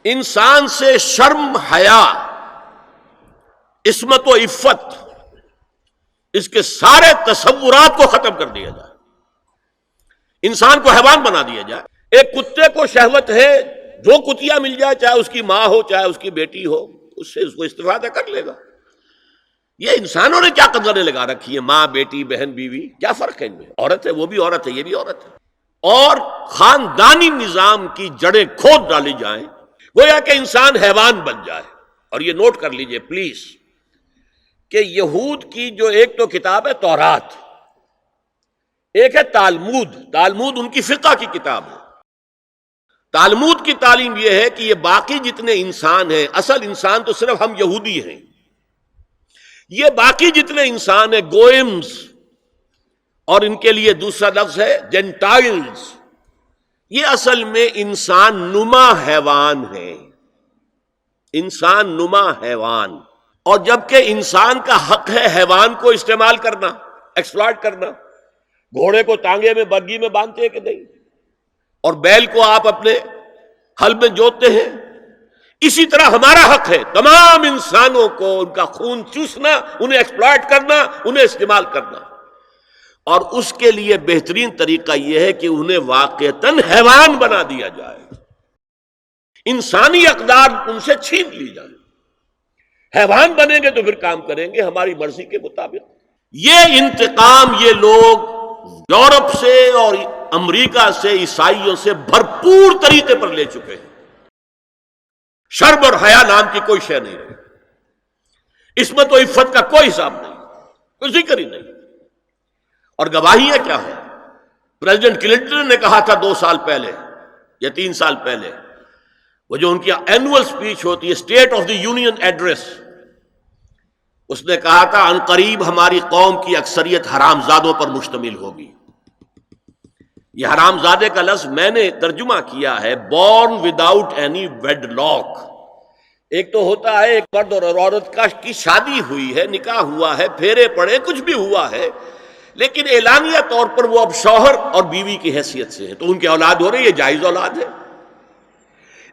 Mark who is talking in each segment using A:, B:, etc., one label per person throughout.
A: انسان سے شرم، حیا، عصمت و عفت، اس کے سارے تصورات کو ختم کر دیا جائے، انسان کو حیوان بنا دیا جائے۔ ایک کتے کو شہوت ہے، جو کتیا مل جائے، چاہے اس کی ماں ہو چاہے اس کی بیٹی ہو، اس سے اس کو استفادہ کر لے گا۔ یہ انسانوں نے کیا قدریں لگا رکھی ہیں، ماں، بیٹی، بہن، بیوی، کیا فرق ہے ان میں؟ عورت ہے وہ بھی عورت ہے، یہ بھی عورت ہے۔ اور خاندانی نظام کی جڑیں کھود ڈالی جائیں، گویا کہ انسان حیوان بن جائے۔ اور یہ نوٹ کر لیجئے پلیز کہ یہود کی جو ایک تو کتاب ہے تورات، ایک ہے تالمود۔ تالمود ان کی فقہ کی کتاب ہے۔ تالمود کی تعلیم یہ ہے کہ یہ باقی جتنے انسان ہیں، اصل انسان تو صرف ہم یہودی ہیں، یہ باقی جتنے انسان ہیں گوئمز، اور ان کے لیے دوسرا لفظ ہے جینٹائلز، یہ اصل میں انسان نما حیوان ہیں، انسان نما حیوان۔ اور جبکہ انسان کا حق ہے حیوان کو استعمال کرنا، ایکسپلائٹ کرنا۔ گھوڑے کو ٹانگے میں بگی میں باندھتے ہیں کہ نہیں، اور بیل کو آپ اپنے ہل میں جوتتے ہیں، اسی طرح ہمارا حق ہے تمام انسانوں کو ان کا خون چوسنا، انہیں ایکسپلائٹ کرنا، انہیں استعمال کرنا۔ اور اس کے لیے بہترین طریقہ یہ ہے کہ انہیں واقعتاً حیوان بنا دیا جائے، انسانی اقدار ان سے چھین لی جائے۔ حیوان بنیں گے تو پھر کام کریں گے ہماری مرضی کے مطابق۔ یہ انتقام یہ لوگ یورپ سے اور امریکہ سے، عیسائیوں سے بھرپور طریقے پر لے چکے ہیں۔ شرم اور حیا نام کی کوئی شے نہیں رہی، عصمت و عفت کا کوئی حساب نہیں، کوئی ذکر ہی نہیں۔ اور گواہیاں کیا ہیں؟ پریزیڈنٹ کلنٹن نے کہا تھا 2 سال پہلے یا 3 سال پہلے، وہ جو ان کی اینول سپیچ ہوتی ہے، state of the union address, اس نے کہا تھا ان قریب ہماری قوم کی اکثریت حرام زادوں پر مشتمل ہوگی۔ یہ حرام زادے کا لفظ میں نے ترجمہ کیا ہے born without any wedlock. ایک تو ہوتا ہے ایک مرد اور عورت کی شادی ہوئی ہے، نکاح ہوا ہے، پھیرے پڑے، کچھ بھی ہوا ہے، لیکن اعلانیہ طور پر وہ اب شوہر اور بیوی کی حیثیت سے ہے، تو ان کی اولاد ہو رہی ہے، جائز اولاد ہے۔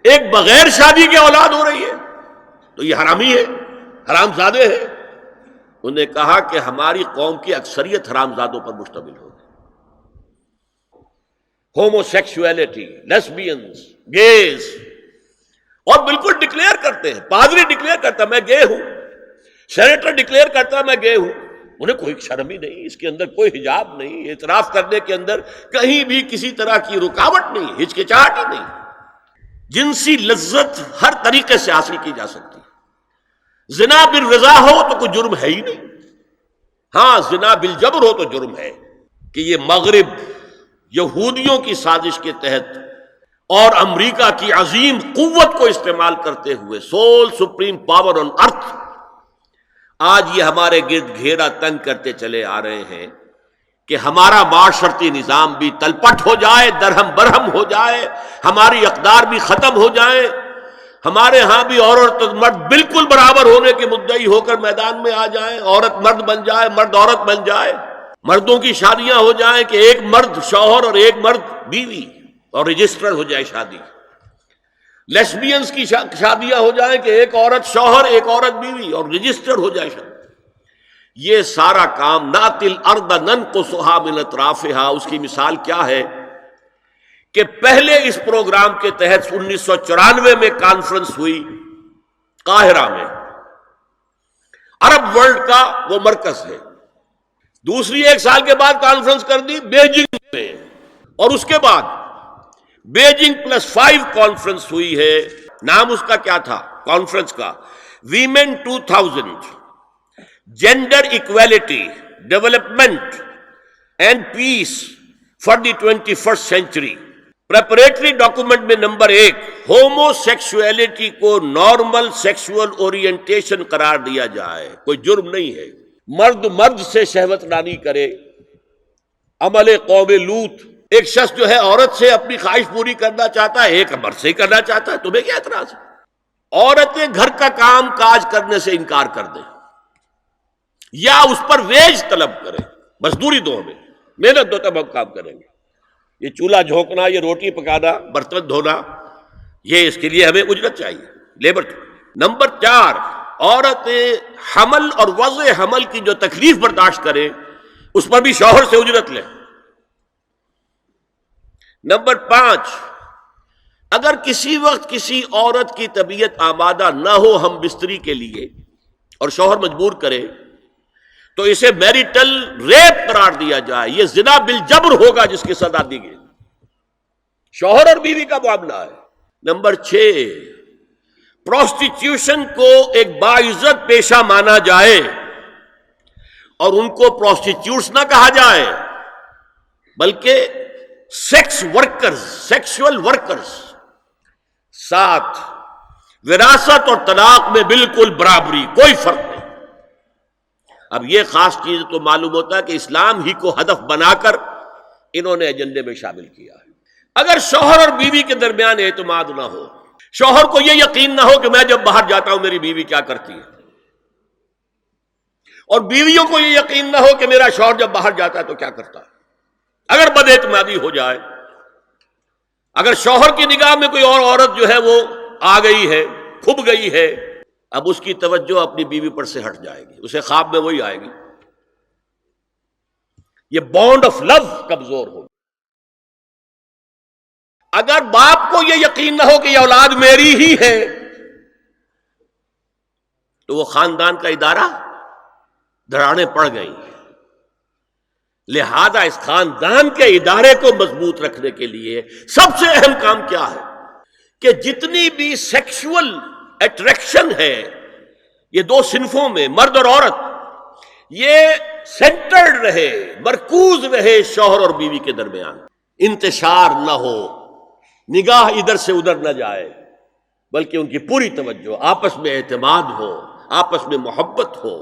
A: ایک بغیر شادی کی اولاد ہو رہی ہے تو یہ حرامی ہے، حرام زادے ہے۔ انہوں نے کہا کہ ہماری قوم کی اکثریت حرام زادوں پر مشتمل ہوگی۔ ہومو سیکسولیٹی، لیسبینز، گیز، اور بالکل ڈکلیئر کرتے ہیں، پادری ڈکلیئر کرتا ہے میں گے ہوں، سینیٹر ڈکلیئر کرتا ہے میں گے ہوں، انہیں کوئی شرم ہی نہیں، اس کے اندر کوئی حجاب نہیں، اعتراف کرنے کے اندر کہیں بھی کسی طرح کی رکاوٹ نہیں، ہچکچاہٹ ہی نہیں۔ جنسی لذت ہر طریقے سے حاصل کی جا سکتی ہے۔ زنا بالرضا ہو تو کوئی جرم ہے ہی نہیں، ہاں زنا بالجبر ہو تو جرم ہے۔ کہ یہ مغرب یہودیوں کی سازش کے تحت اور امریکہ کی عظیم قوت کو استعمال کرتے ہوئے، سول سپریم پاور آن ارتھ، آج یہ ہمارے گرد گھیرا تنگ کرتے چلے آ رہے ہیں کہ ہمارا معاشرتی نظام بھی تلپٹ ہو جائے، درہم برہم ہو جائے، ہماری اقدار بھی ختم ہو جائیں، ہمارے ہاں بھی عورت اور مرد بالکل برابر ہونے کے مدعی ہو کر میدان میں آ جائیں، عورت مرد بن جائے، مرد عورت بن جائے، مردوں کی شادیاں ہو جائیں کہ ایک مرد شوہر اور ایک مرد بیوی، اور رجسٹر ہو جائے شادی۔ لیسبینز کی شادیاں ہو جائیں کہ ایک عورت شوہر ایک عورت بیوی، اور رجسٹر ہو جائے شادی۔ یہ سارا کام نَأْتِي الْأَرْضَ نَنْقُصُهَا مِنْ أَطْرَافِهَا، اس کی مثال کیا ہے کہ پہلے اس پروگرام کے تحت 1994 میں کانفرنس ہوئی قاہرہ میں، عرب ورلڈ کا وہ مرکز ہے۔ دوسری 1 سال کے بعد کانفرنس کر دی بیجنگ میں، اور اس کے بعد بیجنگ +5 کانفرنس ہوئی ہے۔ نام اس کا کیا تھا کانفرنس کا؟ Women 2000، gender equality, development and peace for the 21st century. Preparatory document میں نمبر 1 ہومو سیکسولیٹی کو نارمل سیکسول اورینٹیشن قرار دیا جائے، کوئی جرم نہیں ہے۔ مرد مرد سے شہوت رانی کرے، عمل قوم لوط، ایک شخص جو ہے عورت سے اپنی خواہش پوری کرنا چاہتا ہے، ایک مرد سے ہی کرنا چاہتا ہے، تمہیں کیا اعتراض ہے؟ عورتیں گھر کا کام کاج کرنے سے انکار کر دیں یا اس پر ویج طلب کریں، مزدوری دو ہمیں، محنت دو تب ہم کام کریں گے۔ یہ چولہا جھونکنا، یہ روٹی پکانا، برتن دھونا، یہ اس کے لیے ہمیں اجرت چاہیے، لیبر۔ نمبر 4، عورت حمل اور وضع حمل کی جو تکلیف برداشت کرے اس پر بھی شوہر سے اجرت لے۔ نمبر 5، اگر کسی وقت کسی عورت کی طبیعت آمادہ نہ ہو ہم بستری کے لیے اور شوہر مجبور کرے تو اسے میریٹل ریپ قرار دیا جائے، یہ زنا بالجبر ہوگا جس کی سزا دی گئی، شوہر اور بیوی کا معاملہ ہے۔ نمبر 6، پروسٹیٹیوشن کو ایک باعزت پیشہ مانا جائے اور ان کو پروسٹیٹیوٹس نہ کہا جائے بلکہ سیکس ورکرز، سیکسول ورکرز۔ 7، وراثت اور طلاق میں بالکل برابری، کوئی فرق نہیں۔ اب یہ خاص چیز تو معلوم ہوتا ہے کہ اسلام ہی کو ہدف بنا کر انہوں نے ایجنڈے میں شامل کیا ہے۔ اگر شوہر اور بیوی کے درمیان اعتماد نہ ہو، شوہر کو یہ یقین نہ ہو کہ میں جب باہر جاتا ہوں میری بیوی کیا کرتی ہے، اور بیویوں کو یہ یقین نہ ہو کہ میرا شوہر جب باہر جاتا ہے تو کیا کرتا ہے، اگر بد اعتمادی ہو جائے، اگر شوہر کی نگاہ میں کوئی اور عورت جو ہے وہ آ گئی ہے، کھب گئی ہے، اب اس کی توجہ اپنی بیوی پر سے ہٹ جائے گی، اسے خواب میں وہی آئے گی، یہ بانڈ آف لو کمزور ہوگا۔ اگر باپ کو یہ یقین نہ ہو کہ یہ اولاد میری ہی ہے تو وہ خاندان کا ادارہ دراڑیں پڑ گئی۔ لہذا اس خاندان کے ادارے کو مضبوط رکھنے کے لیے سب سے اہم کام کیا ہے کہ جتنی بھی سیکشول اٹریکشن ہے یہ دو صنفوں میں، مرد اور عورت، یہ سینٹرڈ رہے، مرکوز رہے شوہر اور بیوی کے درمیان، انتشار نہ ہو، نگاہ ادھر سے ادھر نہ جائے، بلکہ ان کی پوری توجہ، آپس میں اعتماد ہو، آپس میں محبت ہو۔